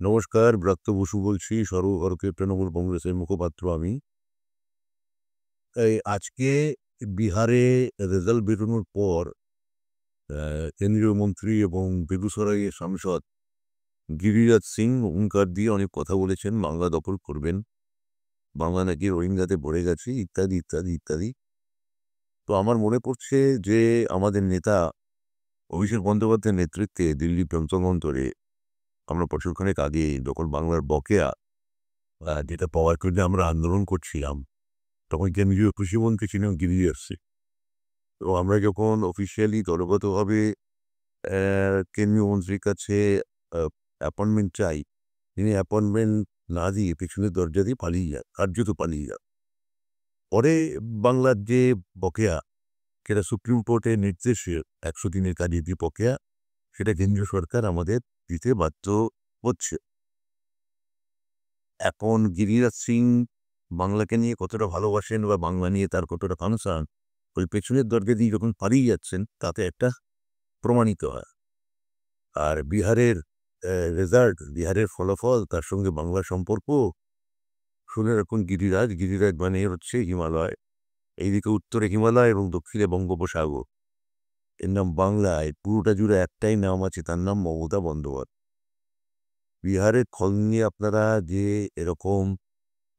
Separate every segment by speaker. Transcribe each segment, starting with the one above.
Speaker 1: নমস্কার, ব্রাত্য বসু বলছি। সর্বভারতীয় তৃণমূল কংগ্রেসের মুখপাত্র আমি। আজকে বিহারে রেজাল্ট বেরোনোর পর কেন্দ্রীয় মন্ত্রী এবং বেগুসরাইয়ের সাংসদ গিরিরাজ সিং হুঙ্কার দিয়ে অনেক কথা বলেছেন, বাংলা দখল করবেন, বাংলা নাকি রোহিঙ্গাতে ভরে গেছে, ইত্যাদি ইত্যাদি ইত্যাদি। তো আমার মনে পড়ছে যে আমাদের নেতা অভিষেক বন্দ্যোপাধ্যায়ের নেতৃত্বে দিল্লি প্রান্তন অন্তরে আমরা বছরখানেক আগে যখন বাংলার বকেয়া যেটা পাওয়ার জন্য আমরা আন্দোলন করছিলাম, তখন কেন্দ্রীয় কৃষিমন্ত্রী ছিলেন গিরিরাজ সিং। তো আমরা যখন অফিসিয়ালি দলগতভাবে কেন্দ্রীয় মন্ত্রীর কাছে অ্যাপয়েন্টমেন্ট চাই, তিনি অ্যাপয়েন্টমেন্ট না দিয়ে পেছনের দরজা দিয়ে পালিয়ে যান, কার্যত পালিয়ে যান। পরে বাংলার যে বকেয়া, সেটা সুপ্রিম কোর্টের নির্দেশে ১০০ দিনের কাজের যে বকেয়া, সেটা কেন্দ্রীয় সরকার আমাদের দিতে বাধ্য হচ্ছে। এখন গিরিরাজ সিং বাংলাকে নিয়ে কতটা ভালোবাসেন বা বাংলা নিয়ে তার কতটা কনসার্ন, ওই পেছনের দরজা দিয়ে যখন পালিয়ে যাচ্ছেন তাতে একটা প্রমাণিত হয়। আর বিহারের রেজাল্ট, বিহারের ফলাফল, তার সঙ্গে বাংলার সম্পর্ক শুনে রাখুন। গিরিরাজ মানে হচ্ছে হিমালয়। এইদিকে উত্তরে হিমালয় এবং দক্ষিণে বঙ্গোপসাগর। এর নাম বাংলায় পুরোটা জুড়ে একটাই নাম আছে, তার নাম মমতা বন্দ্যোপাধ্যায়। বিহারের ফল নিয়ে আপনারা যে এরকম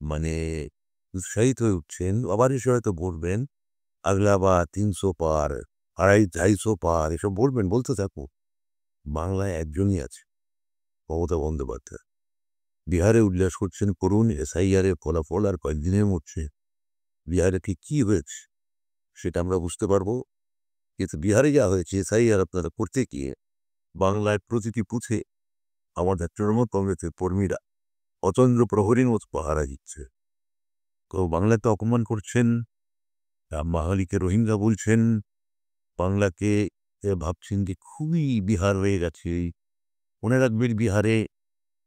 Speaker 1: মানে উৎসাহিত হয়ে উঠছেন, আবার এসে হয়তো বলবেন আগলা বা ৩০০ পার, ২৫০ পার, এসব বলবেন, বলতে থাকুন। বাংলায় একজনই আছে, মমতা বন্দ্যোপাধ্যায়। বিহারে উল্লাস করছেন, করুন। এসআইআর এর ফলাফল আর কয়েকদিনের মধ্যে বিহারে ঠিক কী হয়েছে সেটা আমরা বুঝতে পারবো। কিন্তু বিহারে যা হয়েছে, এসআইআর আপনারা করতে গিয়ে বাংলায় প্রতিটি বুথে আমাদের তৃণমূল কংগ্রেসের কর্মীরা অতন্দ্র প্রহরীর মতো পাহারা দিচ্ছে। তো বাংলাকে অপমান করছেন, বাঙালিকে রোহিঙ্গা বলছেন, বাংলাকে ভাবছেন যে খুবই বিহার হয়ে গেছে। মনে রাখবেন, বিহারে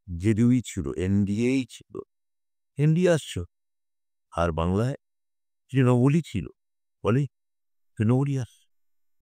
Speaker 1: জেডিইউ ছিল, এনডিএই ছিল, এনডিএ আসছো, আর বাংলায় তৃণমূলই ছিল, বলে তৃণমূলই আসছে।